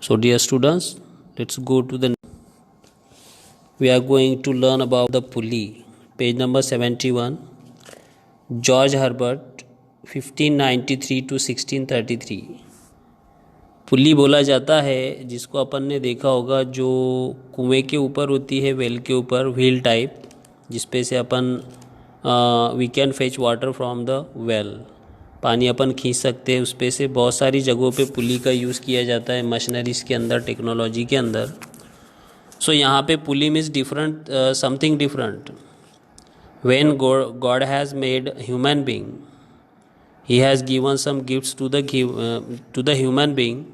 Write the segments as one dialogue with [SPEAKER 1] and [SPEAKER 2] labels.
[SPEAKER 1] So dear students, let's go to the. We are going to learn about the pulley. Page number 71. George Herbert, 1593 to 1633. Pulley बोला जाता है जिसको अपन ने देखा होगा, जो कुएं के ऊपर होती है, वेल के ऊपर व्हील टाइप, जिसपे से अपन we can fetch water from the well, पानी अपन खींच सकते हैं उस पे से। बहुत सारी जगहों पे पुली का यूज़ किया जाता है, मशीनरीज के अंदर, टेक्नोलॉजी के अंदर। सो यहाँ पे pulley means different, something different. When God has made human being, he has given some gifts to the human being.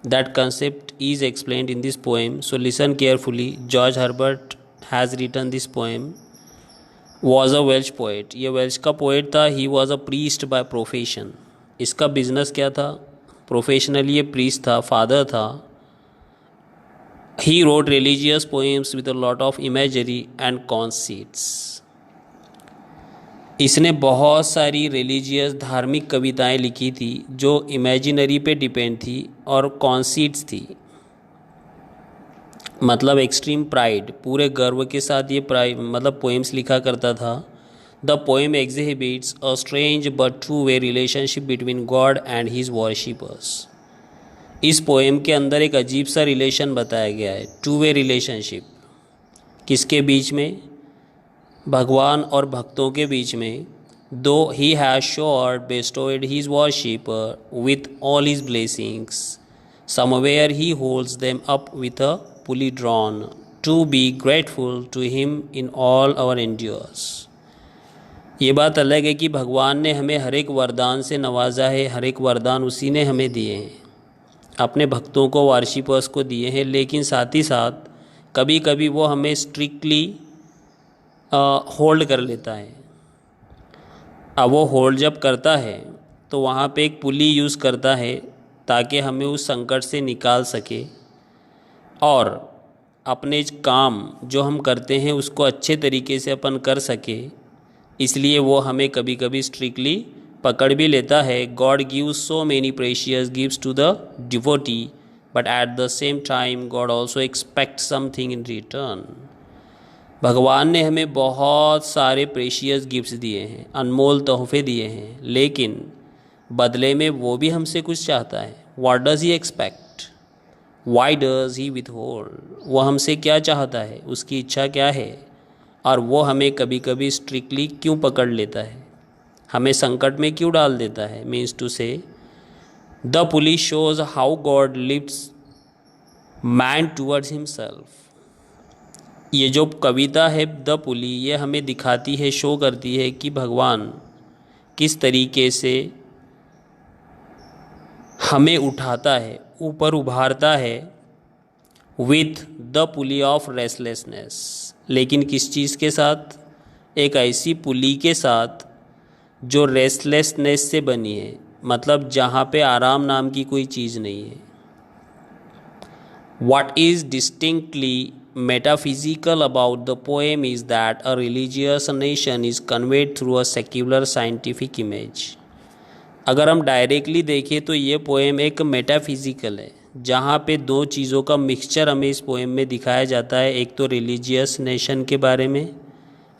[SPEAKER 1] That concept is explained in this poem. So listen carefully. George Herbert has written this poem. Was a Welsh poet. ये Welsh का poet था. He was a priest by profession. इसका business क्या था? Professionally ये priest था, father था. He wrote religious poems with a lot of imagery and conceits. इसने बहुत सारी रिलीजियस, धार्मिक कविताएं लिखी थी जो इमेजिनरी पे डिपेंड थी और कॉन्सीट्स थी, मतलब एक्सट्रीम प्राइड, पूरे गर्व के साथ ये मतलब पोएम्स लिखा करता था. The poem exhibits a strange but true way relationship between God and his worshippers. इस पोएम के अंदर एक अजीब सा रिलेशन बताया गया है, टू वे रिलेशनशिप. किसके बीच में? भगवान और भक्तों के बीच में. Though he has sure bestowed his worshipper with all his blessings, somewhere he holds them up with a pulley drawn to be grateful to him in all our endures. ये बात अलग है कि भगवान ने हमें हर एक वरदान से नवाजा है, हर एक वरदान उसी ने हमें दिए हैं, अपने भक्तों को, वर्शिपर्स को दिए हैं. लेकिन साथ ही साथ कभी कभी वो हमें स्ट्रिक्टली होल्ड कर लेता है. अब वो होल्ड जब करता है तो वहाँ पे एक पुली यूज़ करता है ताकि हमें उस संकट से निकाल सके और अपने काम जो हम करते हैं उसको अच्छे तरीके से अपन कर सके. इसलिए वो हमें कभी कभी स्ट्रिक्टली पकड़ भी लेता है. God gives so many precious gifts to the devotee, but at the same time God also expect something in return. भगवान ने हमें बहुत सारे प्रेशियस गिफ्ट्स दिए हैं, अनमोल तोहफे दिए हैं, लेकिन बदले में वो भी हमसे कुछ चाहता है. What does he expect, why does he withhold. वो हमसे क्या चाहता है, उसकी इच्छा क्या है, और वो हमें कभी कभी स्ट्रिक्टली क्यों पकड़ लेता है, हमें संकट में क्यों डाल देता है. मीन्स टू से the pulley shows how God lifts man towards himself. ये जो कविता है द पुली, ये हमें दिखाती है, शो करती है कि भगवान किस तरीके से हमें उठाता है, ऊपर उभारता है, with the pulley of restlessness. लेकिन किस चीज़ के साथ? एक ऐसी पुली के साथ जो रेस्टलेसनेस से बनी है, मतलब जहाँ पे आराम नाम की कोई चीज़ नहीं है. What is distinctly metaphysical about the poem is that a religious nation is conveyed through a secular scientific image. अगर हम डायरेक्टली देखें तो ये पोएम एक मेटाफिज़िकल है, जहाँ पे दो चीज़ों का मिक्सचर हमें इस पोएम में दिखाया जाता है. एक तो रिलीजियस नेशन के बारे में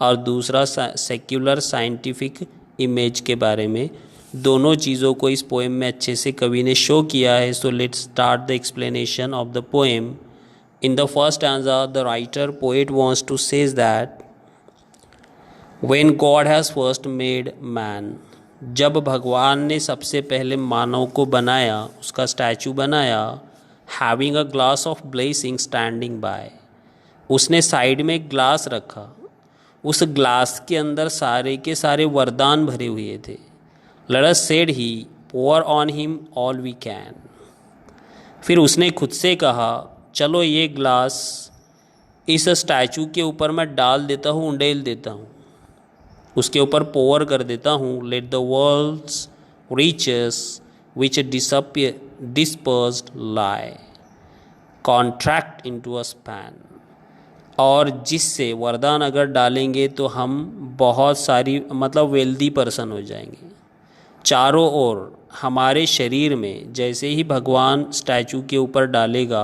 [SPEAKER 1] और दूसरा सेक्युलर साइंटिफिक इमेज के बारे में. दोनों चीज़ों को इस पोएम में अच्छे से कवि ने शो किया है. So let's start the explanation of the poem. In the first stanza the writer poet wants to says that when God has first made man, जब भगवान ने सबसे पहले मानव को बनाया, उसका स्टैचू बनाया, having a glass of blessing standing bye, उसने साइड में एक ग्लास रखा, उस ग्लास के अंदर सारे के सारे वरदान भरे हुए थे. Let us said he, pour on him all we can. फिर उसने खुद से कहा, चलो ये ग्लास इस स्टैचू के ऊपर मैं डाल देता हूँ, उंडेल देता हूँ, उसके ऊपर पोवर कर देता हूँ. Let the world's riches which dispersed lie contract into a span. और जिससे वरदान अगर डालेंगे तो हम बहुत सारी, मतलब वेल्दी पर्सन हो जाएंगे. चारों ओर हमारे शरीर में जैसे ही भगवान स्टैचू के ऊपर डालेगा,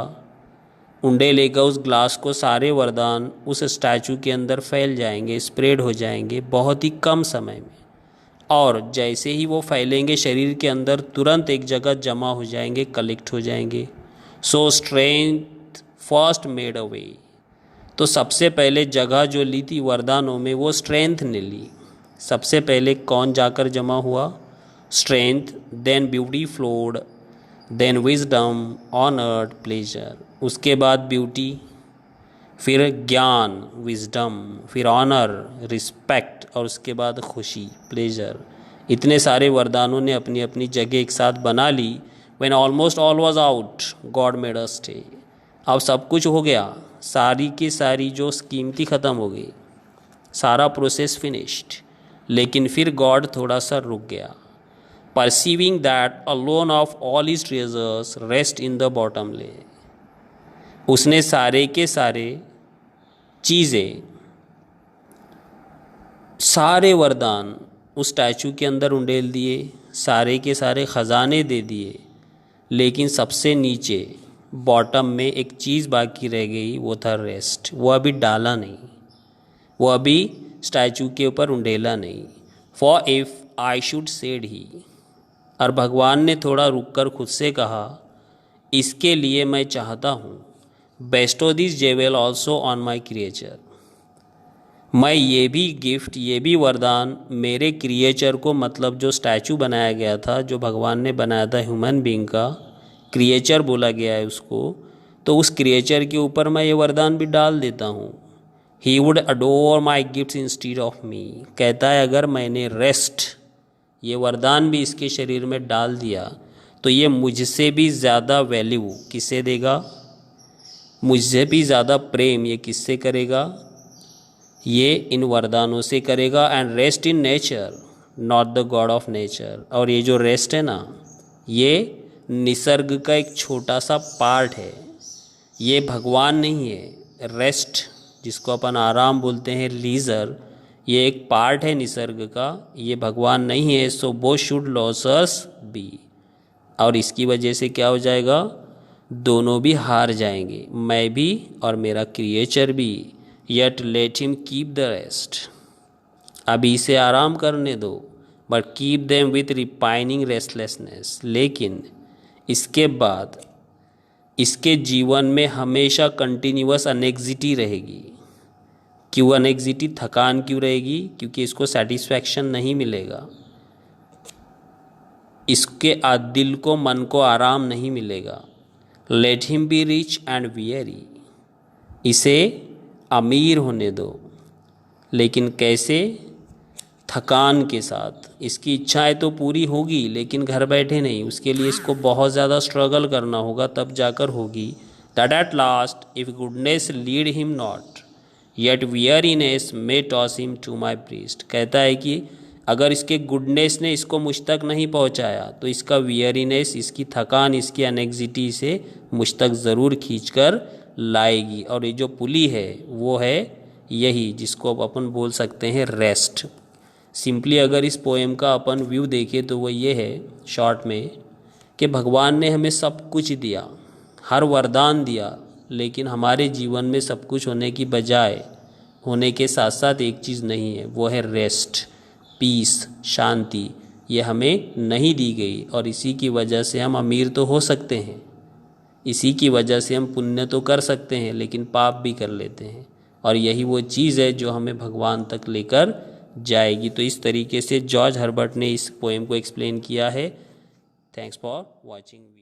[SPEAKER 1] उंडेलेगा उस ग्लास को, सारे वरदान उस स्टैचू के अंदर फैल जाएंगे, स्प्रेड हो जाएंगे बहुत ही कम समय में। और जैसे ही वो फैलेंगे शरीर के अंदर, तुरंत एक जगह जमा हो जाएंगे, कलेक्ट हो जाएंगे। So strength first made a way. तो सबसे पहले जगह जो ली थी वरदानों में, वो स्ट्रेंथ ने ली। सबसे पहले कौन जाकर जमा हुआ? Strength, then beauty flowed, then wisdom, honour, pleasure. उसके बाद ब्यूटी, फिर ज्ञान, विजडम, फिर ऑनर, रिस्पेक्ट, और उसके बाद खुशी, प्लेजर। इतने सारे वरदानों ने अपनी अपनी जगह एक साथ बना ली। When almost all was out, God made us stay. अब सब कुछ हो गया, सारी की सारी जो स्कीम थी ख़त्म हो गई, सारा प्रोसेस फिनिश्ड। लेकिन फिर गॉड थोड़ा सा रुक गया। Perceiving that alone of all his treasures rest in the bottom ले। उसने सारे के सारे चीज़ें, सारे वरदान उस स्टैचू के अंदर उंडेल दिए, सारे के सारे ख़जाने दे दिए, लेकिन सबसे नीचे बॉटम में एक चीज़ बाकी रह गई, वो था रेस्ट। वो अभी डाला नहीं, वो अभी स्टैचू के ऊपर उंडेला नहीं। For if I should said he. और भगवान ने थोड़ा रुककर खुद से कहा, इसके लिए मैं चाहता हूँ, Bairstow this jewel also on my creature. मैं ये भी गिफ्ट, ये भी वरदान मेरे क्रिएचर को, मतलब जो स्टैचू बनाया गया था, जो भगवान ने बनाया था ह्यूमन बीइंग का, क्रिएचर बोला गया है उसको, तो उस क्रिएचर के ऊपर मैं ये वरदान भी डाल देता हूँ। He would adore my gifts instead of me. कहता है अगर मैंने रेस्ट, ये वरदान भी इसके शरीर में डाल दिया, तो ये मुझसे भी ज़्यादा वैल्यू किसे देगा? मुझसे भी ज़्यादा प्रेम ये किससे करेगा? ये इन वरदानों से करेगा। And rest in nature, not the God of nature. और ये जो रेस्ट है ना, ये निसर्ग का एक छोटा सा पार्ट है, ये भगवान नहीं है। रेस्ट, जिसको अपन आराम बोलते हैं, लीजर, ये एक पार्ट है निसर्ग का, ये भगवान नहीं है। So both should losers be. और इसकी वजह से क्या हो जाएगा? दोनों भी हार जाएंगे, मैं भी और मेरा क्रिएचर भी। Yet let him keep the rest. अभी इसे आराम करने दो, but keep them with repining restlessness. लेकिन इसके बाद इसके जीवन में हमेशा कंटिन्यूअस अनेक्जिटी रहेगी। क्यों अनेक्जिटी? थकान क्यों रहेगी? क्योंकि इसको सेटिस्फैक्शन नहीं मिलेगा, इसके दिल को, मन को आराम नहीं मिलेगा। Let him be rich and weary. इसे अमीर होने दो, लेकिन कैसे? थकान के साथ। इसकी इच्छाएं तो पूरी होगी, लेकिन घर बैठे नहीं, उसके लिए इसको बहुत ज़्यादा स्ट्रगल करना होगा, तब जाकर होगी। That at last if goodness lead him not, yet weariness may toss him to my breast. कहता है कि अगर इसके गुडनेस ने इसको मुझ तक नहीं पहुंचाया, तो इसका वियरीनेस, इसकी थकान, इसकी एनेक्जिटी से मुझ तक ज़रूर खींच कर लाएगी। और ये जो पुली है वो है यही, जिसको अपन बोल सकते हैं रेस्ट। सिंपली अगर इस पोएम का अपन व्यू देखें तो वो ये है शॉर्ट में, कि भगवान ने हमें सब कुछ दिया, हर वरदान दिया, लेकिन हमारे जीवन में सब कुछ होने की बजाय, होने के साथ साथ एक चीज़ नहीं है, वो है रेस्ट, पीस, शांति। ये हमें नहीं दी गई, और इसी की वजह से हम अमीर तो हो सकते हैं, इसी की वजह से हम पुण्य तो कर सकते हैं, लेकिन पाप भी कर लेते हैं। और यही वो चीज़ है जो हमें भगवान तक लेकर जाएगी। तो इस तरीके से जॉर्ज हर्बर्ट ने इस पोएम को एक्सप्लेन किया है। Thanks for watching.